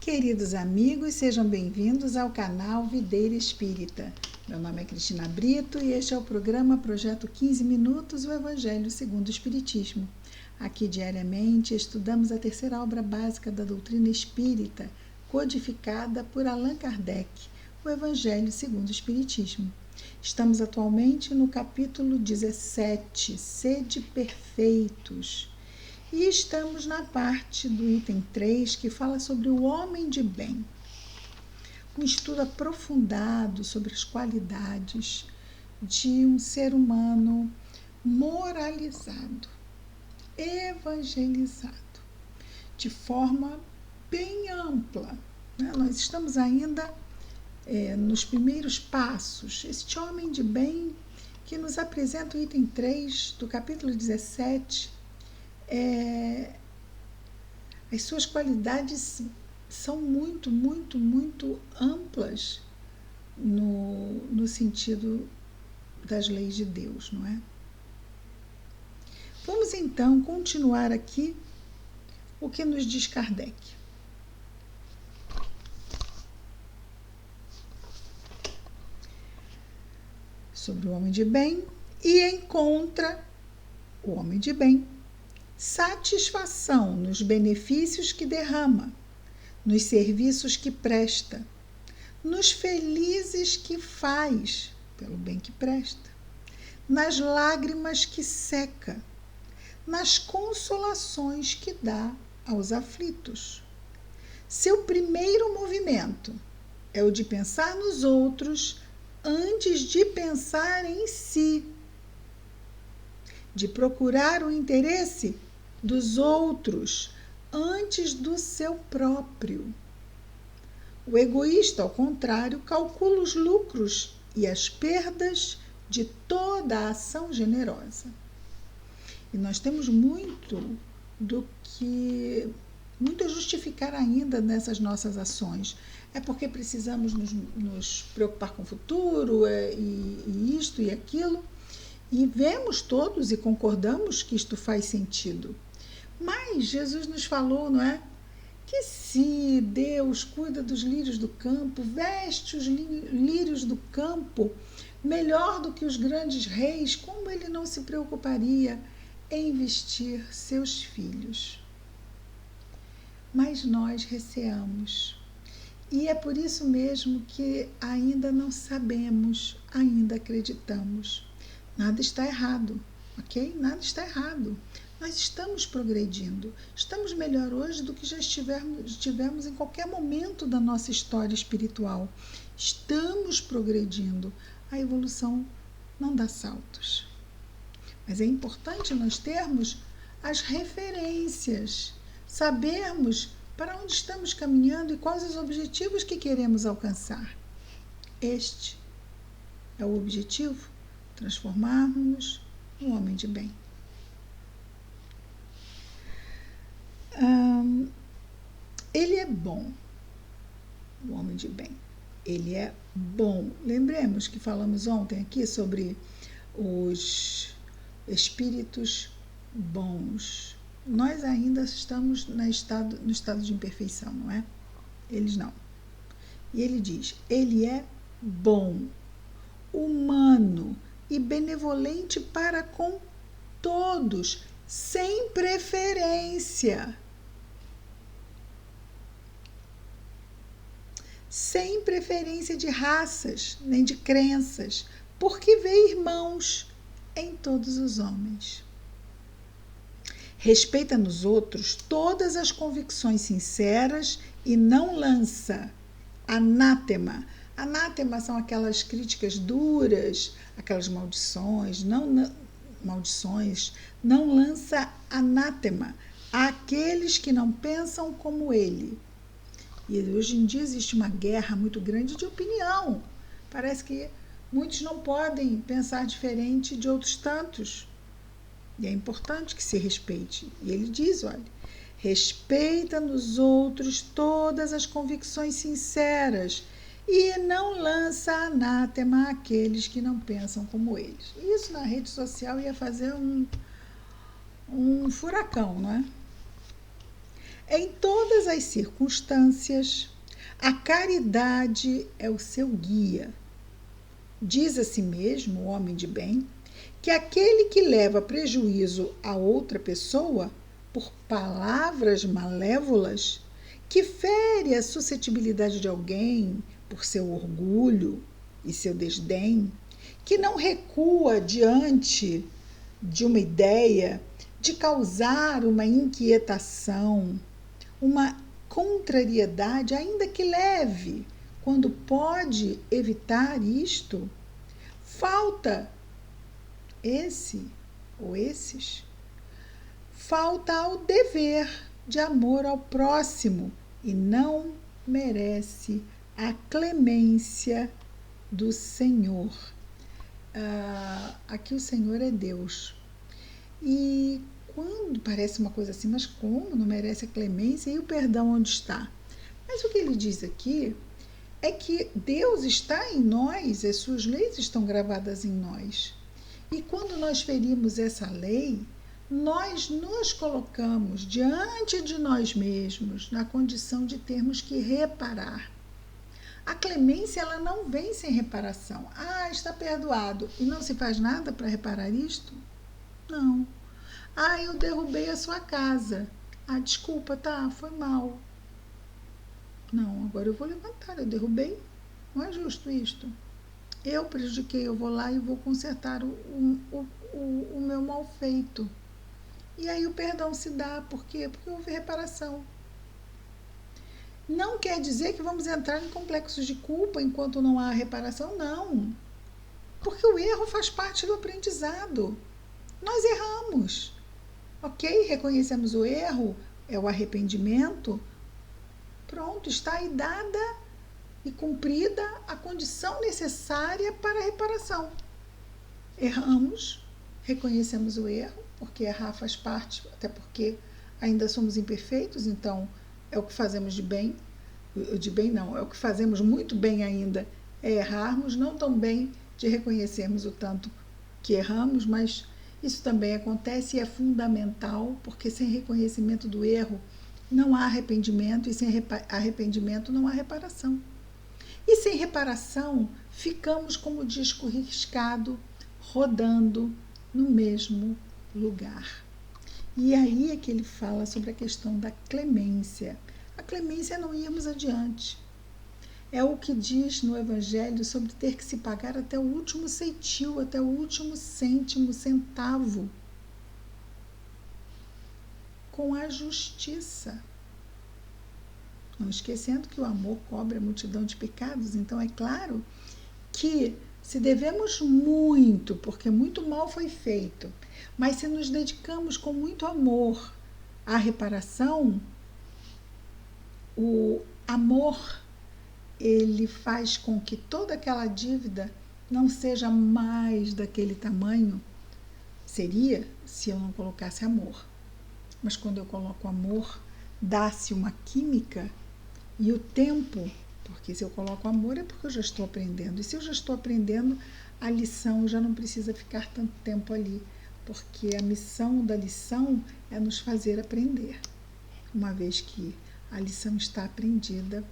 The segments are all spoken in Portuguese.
Queridos amigos, sejam bem-vindos ao canal Videira Espírita. Meu nome é Cristina Brito e este é o programa Projeto 15 Minutos, o Evangelho segundo o Espiritismo. Aqui diariamente estudamos a terceira obra básica da doutrina espírita, codificada por Allan Kardec, o Evangelho segundo o Espiritismo. Estamos atualmente no capítulo 17, Sede Perfeitos. E estamos na parte do item 3, que fala sobre o homem de bem. Um estudo aprofundado sobre as qualidades de um ser humano moralizado, evangelizado, de forma bem ampla. Nós estamos ainda nos primeiros passos. Este homem de bem que nos apresenta o item 3 do capítulo 17, as suas qualidades são muito amplas no sentido das leis de Deus, não é? Vamos então continuar aqui o que nos diz Kardec. Sobre o homem de bem, e encontra o homem de bem satisfação nos benefícios que derrama, nos serviços que presta, nos felizes que faz, pelo bem que presta, nas lágrimas que seca, nas consolações que dá aos aflitos. Seu primeiro movimento é o de pensar nos outros antes de pensar em si, de procurar o interesse dos outros antes do seu próprio. O egoísta, ao contrário, calcula os lucros e as perdas de toda a ação generosa. E nós temos muito a justificar ainda nessas nossas ações. É porque precisamos nos preocupar com o futuro, e isto e aquilo, e vemos todos e concordamos que isto faz sentido. Mas Jesus nos falou, não é? Que se Deus cuida dos lírios do campo, veste os lírios do campo melhor do que os grandes reis, como ele não se preocuparia em vestir seus filhos? Mas nós receamos. E é por isso mesmo que ainda não sabemos, ainda acreditamos. Nada está errado, ok? Nada está errado. Nós estamos progredindo. Estamos melhor hoje do que já estivemos em qualquer momento da nossa história espiritual. Estamos progredindo. A evolução não dá saltos. Mas é importante nós termos as referências, sabermos para onde estamos caminhando e quais os objetivos que queremos alcançar. Este é o objetivo: transformarmos-nos num homem de bem. Ele é bom, o homem de bem. Ele é bom. Lembremos que falamos ontem aqui sobre os espíritos bons. Nós ainda estamos no estado de imperfeição, não é? Eles não. E ele diz, ele é bom, humano e benevolente para com todos, sem preferência. Sem preferência de raças, nem de crenças, porque vê irmãos em todos os homens. Respeita nos outros todas as convicções sinceras e não lança anátema. Anátema são aquelas críticas duras, aquelas maldições, não lança anátema àqueles que não pensam como ele. E hoje em dia existe uma guerra muito grande de opinião. Parece que muitos não podem pensar diferente de outros tantos. E é importante que se respeite. E ele diz, olha, respeita nos outros todas as convicções sinceras e não lança anátema àqueles que não pensam como eles. Isso na rede social ia fazer um furacão, não é? Em todas as circunstâncias, a caridade é o seu guia. Diz a si mesmo, o homem de bem, que aquele que leva prejuízo a outra pessoa por palavras malévolas, que fere a suscetibilidade de alguém por seu orgulho e seu desdém, que não recua diante de uma ideia de causar uma inquietação, uma contrariedade, ainda que leve, quando pode evitar isto, falta esse ou esses, falta ao dever de amor ao próximo e não merece a clemência do Senhor. Aqui o Senhor é Deus. E quando parece uma coisa assim, mas como não merece a clemência e o perdão onde está? Mas o que ele diz aqui é que Deus está em nós, as suas leis estão gravadas em nós. E quando nós ferimos essa lei, nós nos colocamos diante de nós mesmos na condição de termos que reparar. A clemência, ela não vem sem reparação. Está perdoado e não se faz nada para reparar isto? Não. Eu derrubei a sua casa. Desculpa, foi mal. Não, agora eu vou levantar, eu derrubei. Não é justo isto. Eu prejudiquei, eu vou lá e vou consertar o meu mal feito. E aí o perdão se dá, por quê? Porque houve reparação. Não quer dizer que vamos entrar em complexos de culpa enquanto não há reparação, não. Porque o erro faz parte do aprendizado. Nós erramos. Ok? Reconhecemos o erro, é o arrependimento. Pronto, está aí dada e cumprida a condição necessária para a reparação. Erramos, reconhecemos o erro, porque errar faz parte, até porque ainda somos imperfeitos, então é o que fazemos de bem não, é o que fazemos muito bem ainda, é errarmos, não tão bem de reconhecermos o tanto que erramos, mas isso também acontece e é fundamental, porque sem reconhecimento do erro não há arrependimento, e sem arrependimento não há reparação. E sem reparação, ficamos como disco riscado, rodando no mesmo lugar. E aí é que ele fala sobre a questão da clemência. A clemência é não irmos adiante. É o que diz no Evangelho sobre ter que se pagar até o último ceitil, até o último cêntimo, centavo, com a justiça. Não esquecendo que o amor cobre a multidão de pecados. Então é claro que se devemos muito, porque muito mal foi feito, mas se nos dedicamos com muito amor à reparação, o amor, ele faz com que toda aquela dívida não seja mais daquele tamanho. Seria se eu não colocasse amor. Mas quando eu coloco amor, dá-se uma química e o tempo, porque se eu coloco amor é porque eu já estou aprendendo. E se eu já estou aprendendo, a lição já não precisa ficar tanto tempo ali, porque a missão da lição é nos fazer aprender. Uma vez que a lição está aprendida,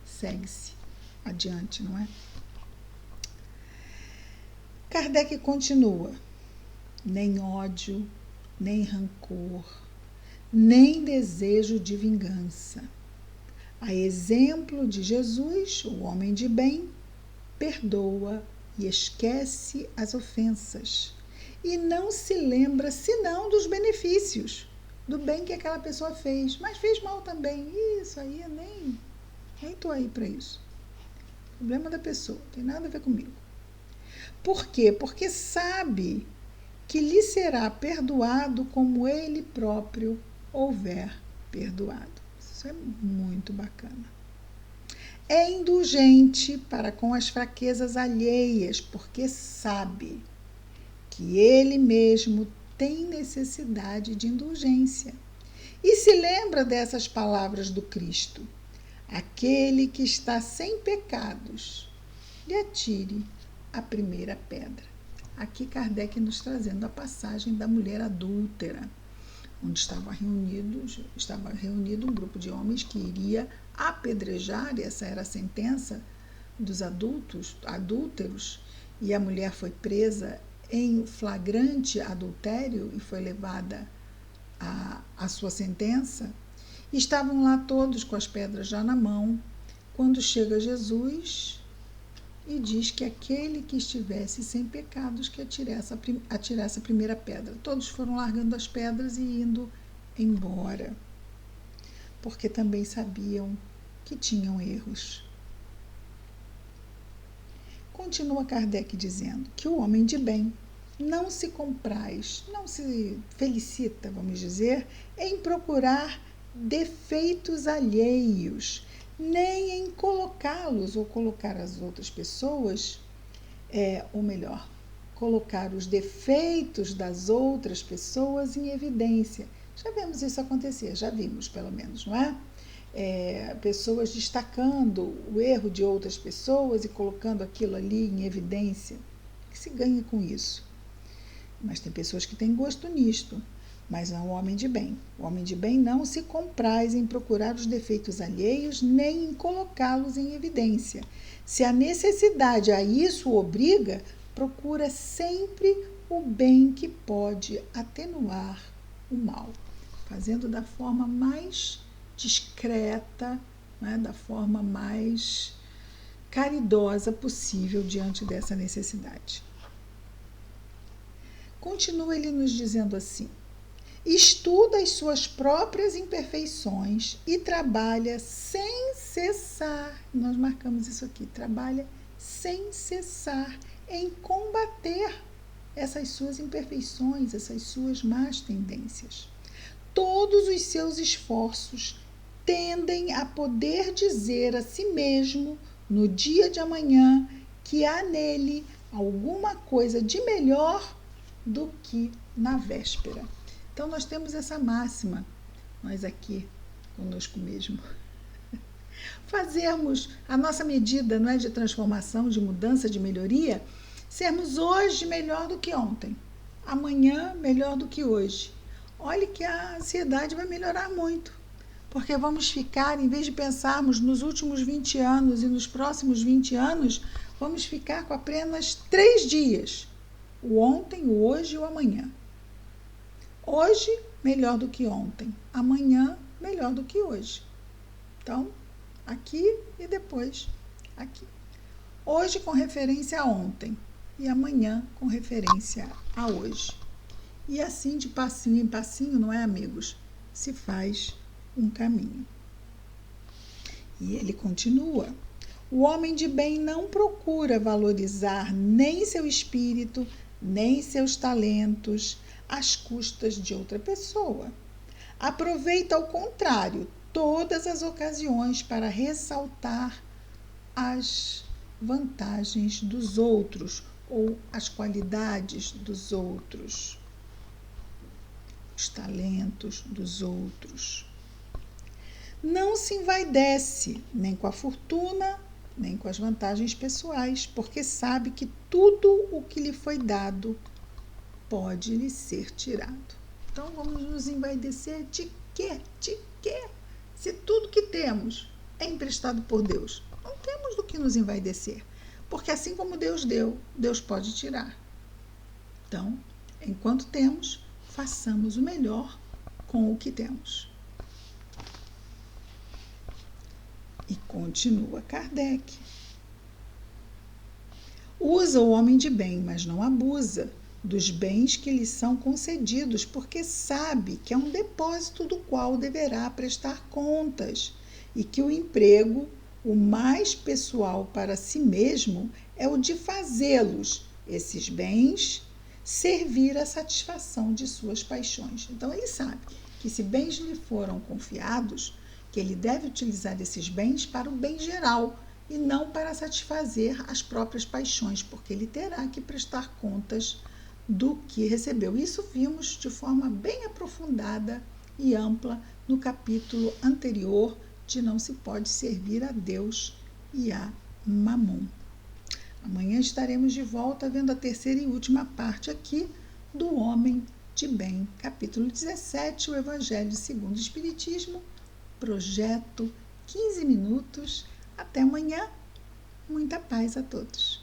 segue-se adiante, não é? Kardec continua: nem ódio, nem rancor, nem desejo de vingança. A exemplo de Jesus, o homem de bem, perdoa e esquece as ofensas, e não se lembra senão dos benefícios, do bem que aquela pessoa fez, mas fez mal também. Isso aí nem estou aí para isso. Problema da pessoa, não tem nada a ver comigo. Por quê? Porque sabe que lhe será perdoado como ele próprio houver perdoado. Isso é muito bacana. É indulgente para com as fraquezas alheias, porque sabe que ele mesmo tem necessidade de indulgência. E se lembra dessas palavras do Cristo: aquele que está sem pecados, lhe atire a primeira pedra. Aqui Kardec nos trazendo a passagem da mulher adúltera. onde estava reunido um grupo de homens que iria apedrejar, essa era a sentença dos adúlteros, e a mulher foi presa em flagrante adultério e foi levada à sua sentença. Estavam lá todos com as pedras já na mão, quando chega Jesus e diz que aquele que estivesse sem pecados que atirasse a primeira pedra. Todos foram largando as pedras e indo embora, porque também sabiam que tinham erros. Continua Kardec dizendo que o homem de bem não se compraz, não se felicita, vamos dizer, em procurar defeitos alheios, nem em colocá-los ou colocar as outras pessoas, ou melhor, colocar os defeitos das outras pessoas em evidência. Já vemos isso acontecer, já vimos pelo menos, não é? Pessoas destacando o erro de outras pessoas e colocando aquilo ali em evidência. O que se ganha com isso? Mas tem pessoas que têm gosto nisto, mas não o homem de bem. O homem de bem não se compraz em procurar os defeitos alheios, nem em colocá-los em evidência. Se a necessidade a isso o obriga, procura sempre o bem que pode atenuar o mal, fazendo da forma mais discreta, né, da forma mais caridosa possível diante dessa necessidade. Continua ele nos dizendo assim: estuda as suas próprias imperfeições e trabalha sem cessar, nós marcamos isso aqui, trabalha sem cessar em combater essas suas imperfeições, essas suas más tendências. Todos os seus esforços tendem a poder dizer a si mesmo, no dia de amanhã, que há nele alguma coisa de melhor do que na véspera. Então, nós temos essa máxima, nós aqui, conosco mesmo. Fazermos a nossa medida, não é, de transformação, de mudança, de melhoria, sermos hoje melhor do que ontem, amanhã melhor do que hoje. Olhe que a ansiedade vai melhorar muito, porque vamos ficar, em vez de pensarmos nos últimos 20 anos e nos próximos 20 anos, vamos ficar com apenas 3 dias, o ontem, o hoje e o amanhã. Hoje, melhor do que ontem. Amanhã, melhor do que hoje. Então, aqui e depois aqui. Hoje com referência a ontem e amanhã com referência a hoje. E assim, de passinho em passinho, não é, amigos? Se faz um caminho. E ele continua: o homem de bem não procura valorizar nem seu espírito, nem seus talentos, às custas de outra pessoa. Aproveita, ao contrário, todas as ocasiões para ressaltar as vantagens dos outros ou as qualidades dos outros, os talentos dos outros. Não se envaidece nem com a fortuna, nem com as vantagens pessoais, porque sabe que tudo o que lhe foi dado pode lhe ser tirado. Então, vamos nos envaidecer de quê? De quê? Se tudo que temos é emprestado por Deus, não temos do que nos envaidecer, porque assim como Deus deu, Deus pode tirar. Então, enquanto temos, façamos o melhor com o que temos. E continua Kardec: usa o homem de bem, mas não abusa dos bens que lhe são concedidos, porque sabe que é um depósito do qual deverá prestar contas e que o emprego, o mais pessoal para si mesmo, é o de fazê-los, esses bens, servir à satisfação de suas paixões. Então, ele sabe que se bens lhe foram confiados, que ele deve utilizar esses bens para o bem geral e não para satisfazer as próprias paixões, porque ele terá que prestar contas do que recebeu. Isso vimos de forma bem aprofundada e ampla no capítulo anterior de Não se pode servir a Deus e a Mamon. Amanhã estaremos de volta vendo a terceira e última parte aqui do homem de Bem, capítulo 17, o Evangelho segundo o Espiritismo, projeto 15 minutos. Até amanhã. Muita paz a todos.